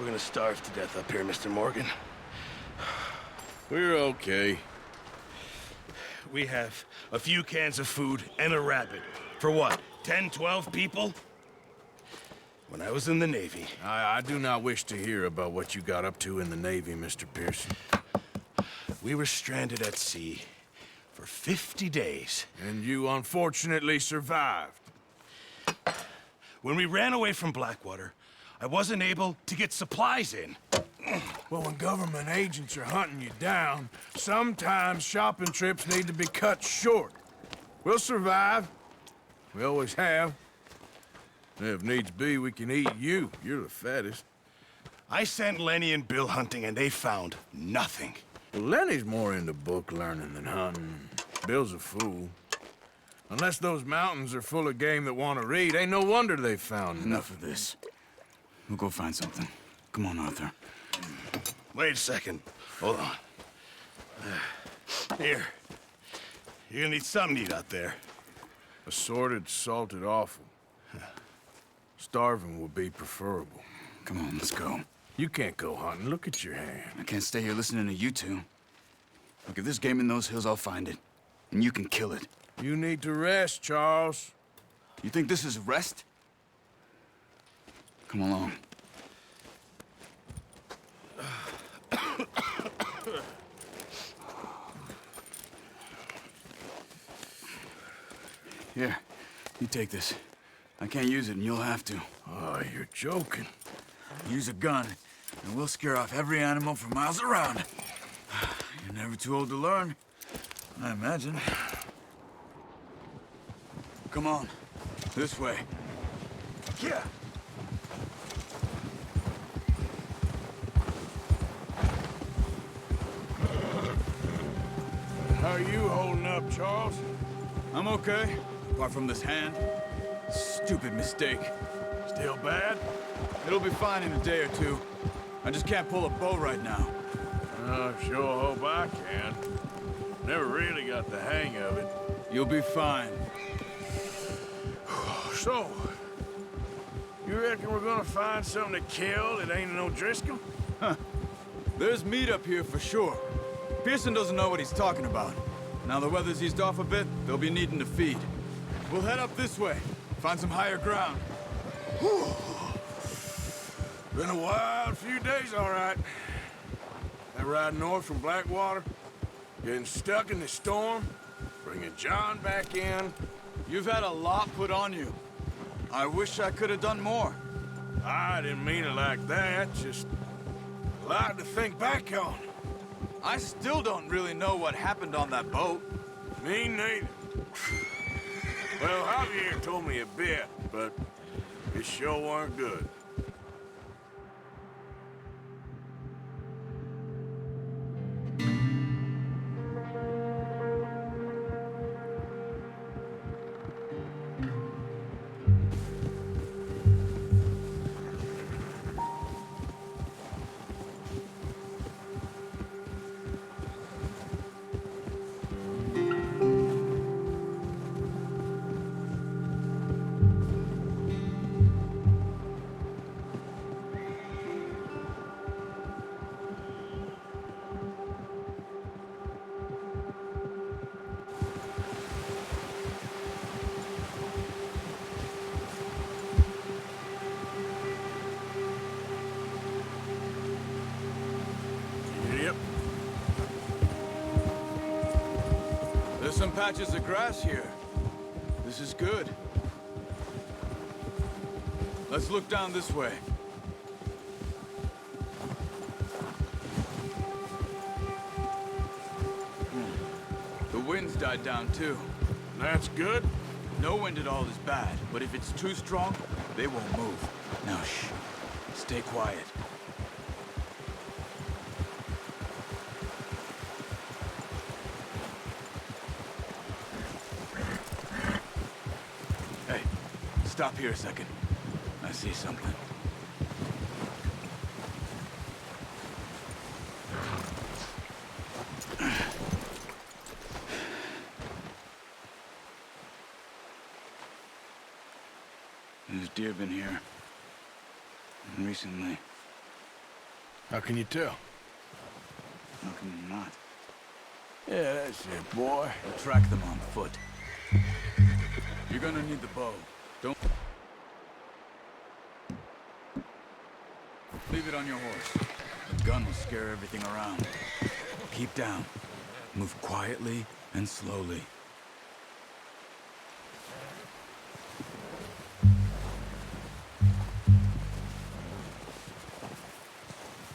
We're gonna starve to death up here, Mr. Morgan. We're okay. We have a few cans of food and a rabbit. For what, 10, 12 people? When I was in the Navy... I do not wish to hear about what you got up to in the Navy, Mr. Pearson. We were stranded at sea for 50 days. And you unfortunately survived. When we ran away from Blackwater, I wasn't able to get supplies in. Well, when government agents are hunting you down, sometimes shopping trips need to be cut short. We'll survive. We always have. And if needs be, we can eat you. You're the fattest. I sent Lenny and Bill hunting, and they found nothing. Well, Lenny's more into book learning than hunting. Bill's a fool. Unless those mountains are full of game that want to read, ain't no wonder they found Enough of this. We'll go find something. Come on, Arthur. Wait a second. Hold on. Here. You're gonna need something to eat out there. Assorted, salted offal. Starving would be preferable. Come on, let's go. You can't go hunting. Look at your hand. I can't stay here listening to you two. Look, if there's game in those hills, I'll find it. And you can kill it. You need to rest, Charles. You think this is rest? Come along. Here, you take this. I can't use it, and you'll have to. Oh, you're joking. Use a gun, and we'll scare off every animal for miles around. You're never too old to learn, I imagine. Come on, this way. Yeah. How are you holding up, Charles? I'm okay, apart from this hand. Stupid mistake. Still bad? It'll be fine in a day or two. I just can't pull a bow right now. I sure hope I can. Never really got the hang of it. You'll be fine. So, you reckon we're gonna find something to kill that ain't no Driscoll? There's meat up here for sure. Pearson doesn't know what he's talking about. Now the weather's eased off a bit, they'll be needing to feed. We'll head up this way, find some higher ground. Whew. Been a wild few days, all right. That ride north from Blackwater, getting stuck in the storm, bringing John back in. You've had a lot put on you. I wish I could have done more. I didn't mean it like that, just a lot to think back on. I still don't really know what happened on that boat. Me neither. Well, Javier told me a bit, but it sure weren't good. Yep. There's some patches of grass here. This is good. Let's look down this way. The wind's died down too. That's good. No wind at all is bad, but if it's too strong, they won't move. Now shh. Stay quiet. Hey, stop here a second. I see something. There's deer been here. And recently. How can you tell? How can you not? Yeah, that's it, boy. We'll track them on foot. You're gonna need the bow. Don't... Leave it on your horse. The gun will scare everything around. Keep down. Move quietly and slowly.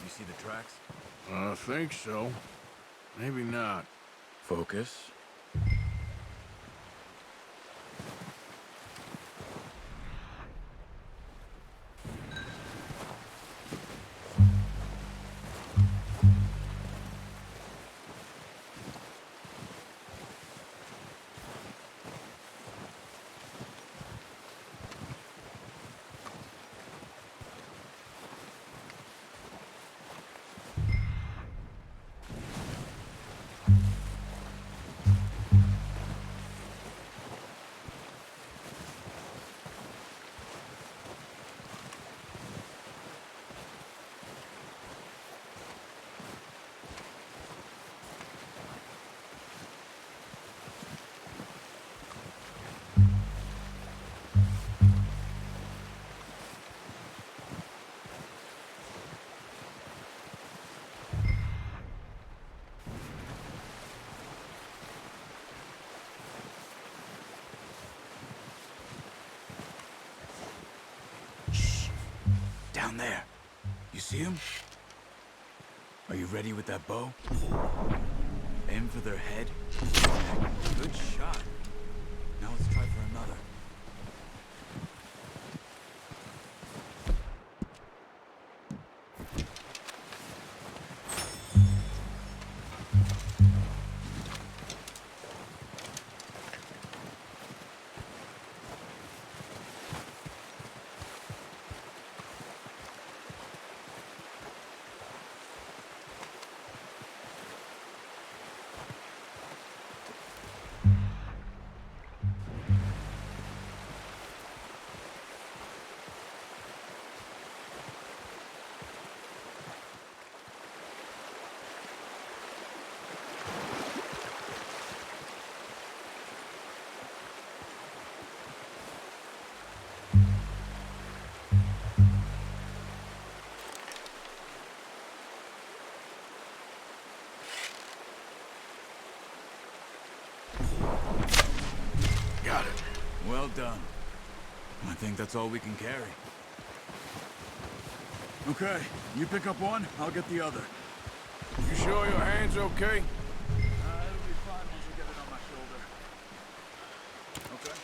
You see the tracks? I think so. Maybe not. Focus. Down there. You see him? Are you ready with that bow? Aim for their head. Good shot. Now let's try for another. Got it. Well done. I think that's all we can carry. Okay, you pick up one, I'll get the other. You sure your hand's okay? It'll be fine once I get it on my shoulder. Okay.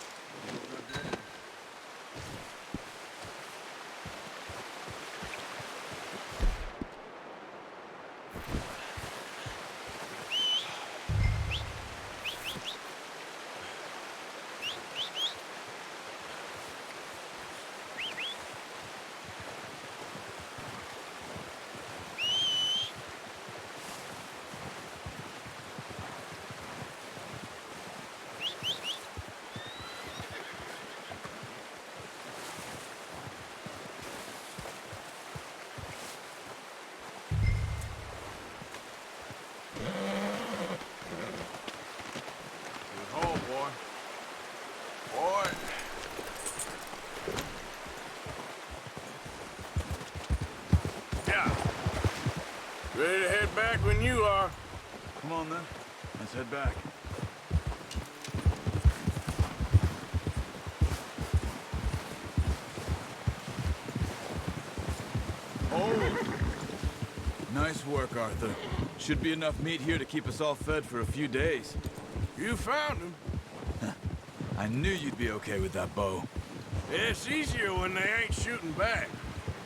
Ready to head back when you are. Come on then, let's head back. Oh! Nice work, Arthur. Should be enough meat here to keep us all fed for a few days. You found him. I knew you'd be okay with that bow. It's easier when they ain't shooting back.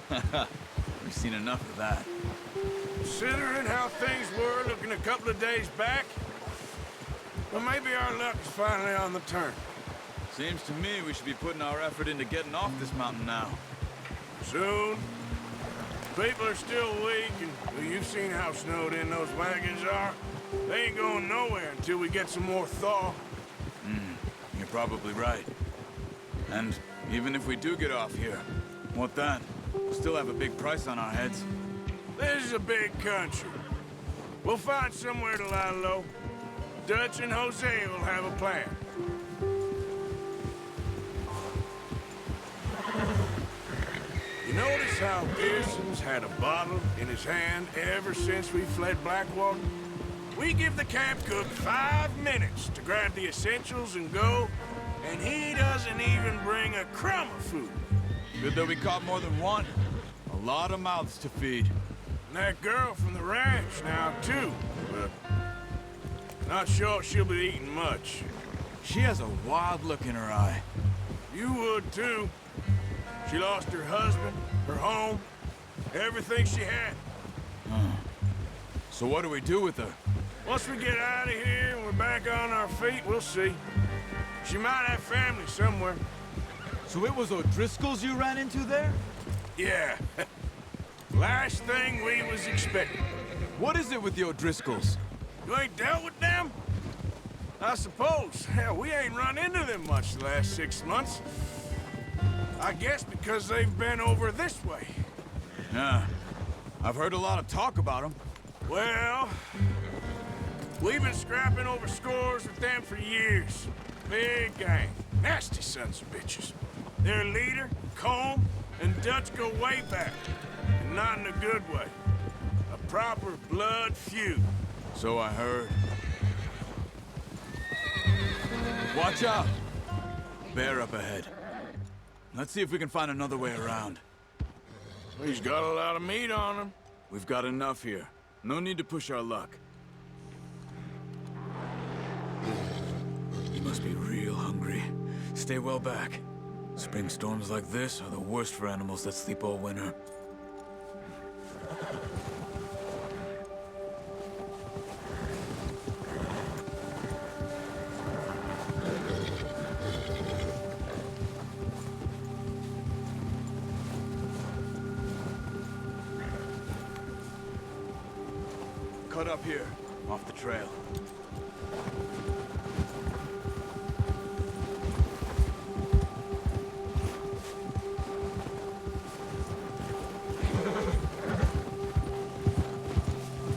We've seen enough of that. Considering how things were looking a couple of days back, well, maybe our luck is finally on the turn. Seems to me we should be putting our effort into getting off this mountain now. Soon. People are still weak, and well, you've seen how snowed in those wagons are. They ain't going nowhere until we get some more thaw. You're probably right. And even if we do get off here, what then? We'll still have a big price on our heads. This is a big country. We'll find somewhere to lie low. Dutch and Hosea will have a plan. You notice how Pearson's had a bottle in his hand ever since we fled Blackwater? We give the camp cook 5 minutes to grab the essentials and go, and he doesn't even bring a crumb of food. Good that we caught more than one. A lot of mouths to feed. And that girl from the ranch now, too, but not sure she'll be eating much. She has a wild look in her eye. You would, too. She lost her husband, her home, everything she had. So what do we do with her? Once we get out of here and we're back on our feet, we'll see. She might have family somewhere. So it was O'Driscoll's you ran into there? Yeah. Last thing we was expecting. What is it with the O'Driscolls? You ain't dealt with them? I suppose. Hell, we ain't run into them much the last 6 months. I guess because they've been over this way. Yeah. I've heard a lot of talk about them. Well, we've been scrapping over scores with them for years. Big gang. Nasty sons of bitches. Their leader, Combe, and Dutch go way back. And not in a good way. A proper blood feud. So I heard. Watch out! Bear up ahead. Let's see if we can find another way around. He's got a lot of meat on him. We've got enough here. No need to push our luck. He must be real hungry. Stay well back. Spring storms like this are the worst for animals that sleep all winter. Cut up here, off the trail.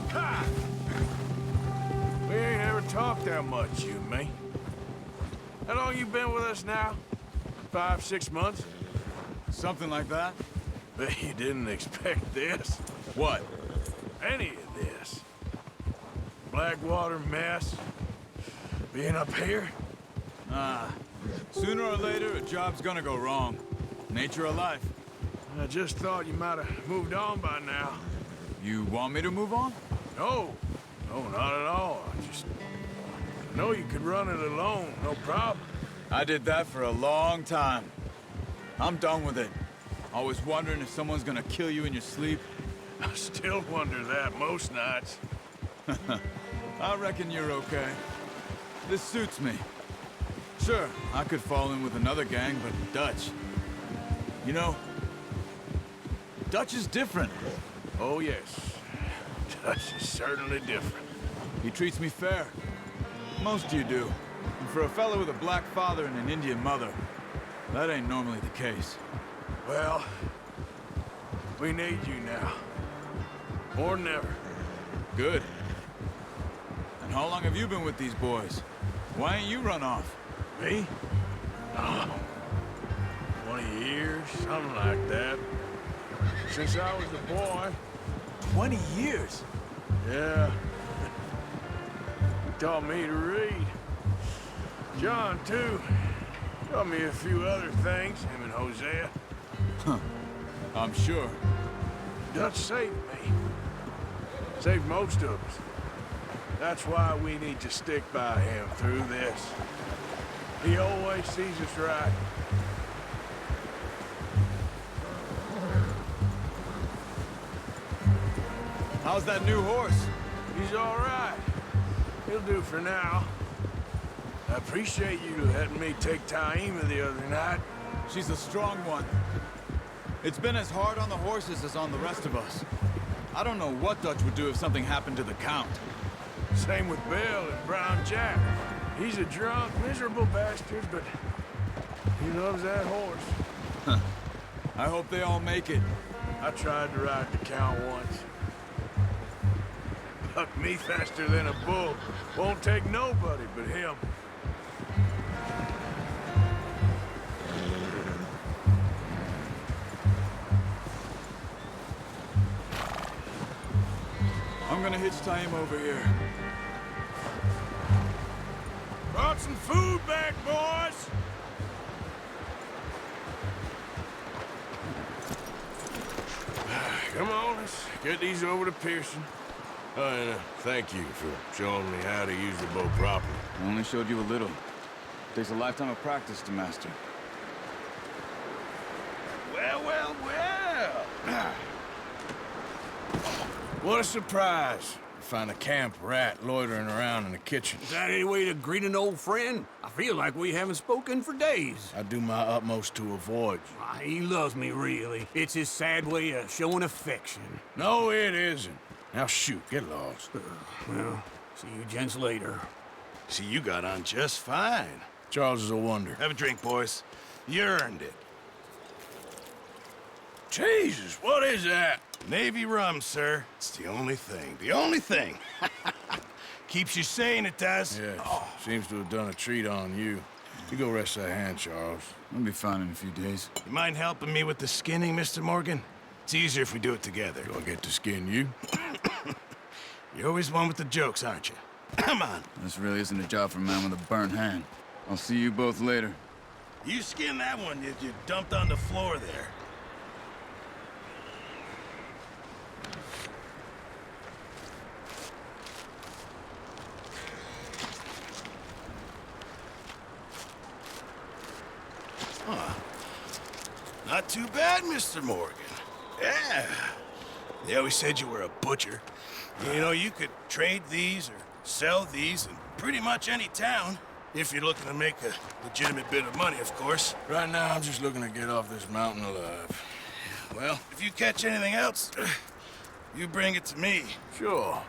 Ha! We ain't ever talked that much, you and me. How long you been with us now? 5, 6 months? Something like that? Bet you didn't expect this. What? Any of this. Blackwater mess. Being up here? Sooner or later, a job's gonna go wrong. Nature of life. I just thought you might have moved on by now. You want me to move on? No. No, not at all. I just know you could run it alone, no problem. I did that for a long time. I'm done with it. Always wondering if someone's gonna kill you in your sleep. I still wonder that most nights. I reckon you're okay. This suits me. Sure, I could fall in with another gang, but Dutch... You know, Dutch is different. Oh, yes. Dutch is certainly different. He treats me fair. Most of you do. And for a fellow with a black father and an Indian mother, that ain't normally the case. Well, we need you now. More than ever. Good. And how long have you been with these boys? Why ain't you run off? Me? Oh, 20 years, something like that. Since I was a boy. 20 years? Yeah. He taught me to read. John, too. Taught me a few other things, him and Hosea. I'm sure. Dutch saved me. Saved most of us. That's why we need to stick by him through this. He always sees us right. How's that new horse? He's all right. He'll do for now. I appreciate you letting me take Taima the other night. She's a strong one. It's been as hard on the horses as on the rest of us. I don't know what Dutch would do if something happened to the Count. Same with Bill and Brown Jack. He's a drunk, miserable bastard, but he loves that horse. I hope they all make it. I tried to ride the Count once. Buck me faster than a bull. Won't take nobody but him. I'm gonna hitch tie him over here. Brought some food back, boys! Come on, let's get these over to Pearson. Oh, and thank you for showing me how to use the bow properly. I only showed you a little. Takes a lifetime of practice to master. Well, well, well! What a surprise. Find a camp rat loitering around in the kitchen. Is that any way to greet an old friend? I feel like we haven't spoken for days. I do my utmost to avoid you. He loves me, really. It's his sad way of showing affection. No, it isn't. Now shoot, get lost. Well, see you gents later. See, you got on just fine. Charles is a wonder. Have a drink, boys. You earned it. Jesus, what is that? Navy rum, sir. It's the only thing. The only thing. Keeps you sane, it does. Yes, seems to have done a treat on you. You go rest that hand, Charles. I'll be fine in a few days. You mind helping me with the skinning, Mr. Morgan? It's easier if we do it together. Do I get to skin you? You're always one with the jokes, aren't you? Come on. This really isn't a job for a man with a burnt hand. I'll see you both later. You skin that one you dumped on the floor there. Not too bad, Mr. Morgan. Yeah. They always said you were a butcher. You know, you could trade these or sell these in pretty much any town. If you're looking to make a legitimate bit of money, of course. Right now, I'm just looking to get off this mountain alive. Well, if you catch anything else, you bring it to me. Sure.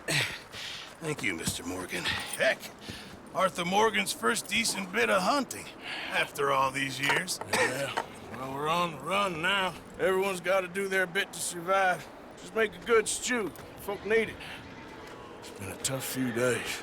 Thank you, Mr. Morgan. Heck, Arthur Morgan's first decent bit of hunting after all these years. Yeah. Well, we're on the run now. Everyone's got to do their bit to survive. Just make a good stew. Folk need it. It's been a tough few days.